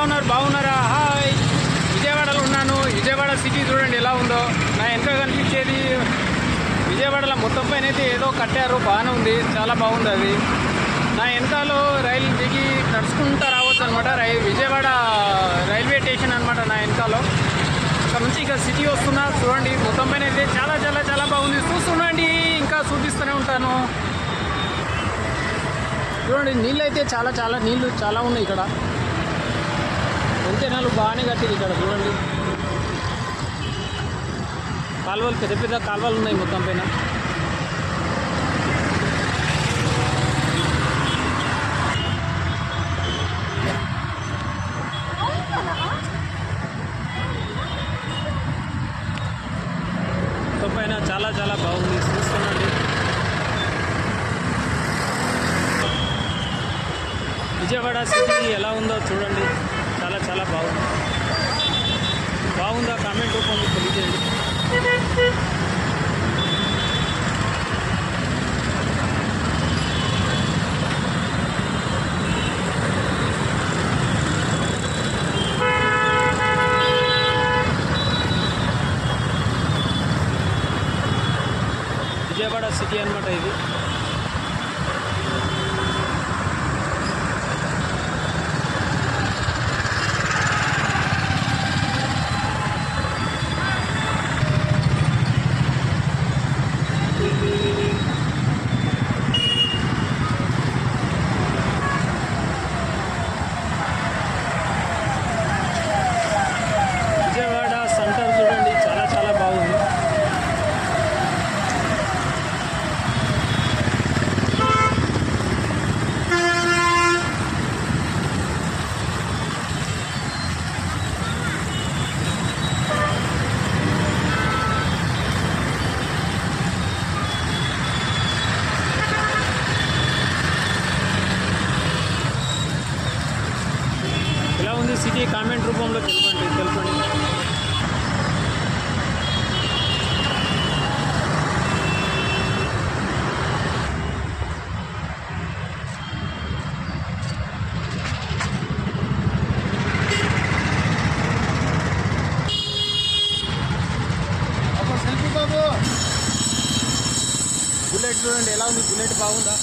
ఉన్నారు? బాగున్నారా? హాయ్, విజయవాడలో ఉన్నాను. విజయవాడ సిటీ చూడండి ఎలా ఉందో. నా వెనక కనిపించేది విజయవాడలో మొత్తం పైన అయితే ఏదో కట్టారు, బాగానే ఉంది, చాలా బాగుంది అది. నా వెనకాలో రైలు దిగి నడుచుకుంటూ రావచ్చు అనమాట. విజయవాడ రైల్వే స్టేషన్ అనమాట నా వెనకాలో. ఇక్కడ నుంచి ఇక సిటీ వస్తున్నా చూడండి. మొత్తం పైన అయితే చాలా చాలా చాలా బాగుంది. చూస్తుండండి, ఇంకా చూపిస్తూనే ఉంటాను. చూడండి, నీళ్ళు అయితే నీళ్ళు చాలా ఉన్నాయి ఇక్కడ. వంతెనలు బాగానే కట్టింది ఇక్కడ చూడండి. కాలువలు, పెద్ద పెద్ద కాలువలు ఉన్నాయి మొత్తం పైన. మొత్తం పైన చాలా చాలా బాగుంది, చూస్తున్నాండి. విజయవాడ సిటీ ఎలా ఉందో చూడండి, చాలా చాలా బాగుంది. బాగుందా? కామెంట్ రూపంలో తెలియజేయండి. విజయవాడ సిటీ అన్నమాట ఇది. విజయవాడ సెంటర్ చూడండి, చాలా చాలా బాగుంది. ఎలా ఉంది సిటీ? కామెంట్ రూపంలో తెలపండి. బుల్లెట్ చూడండి ఎలా ఉంది. బుల్లెట్ బాగుందా?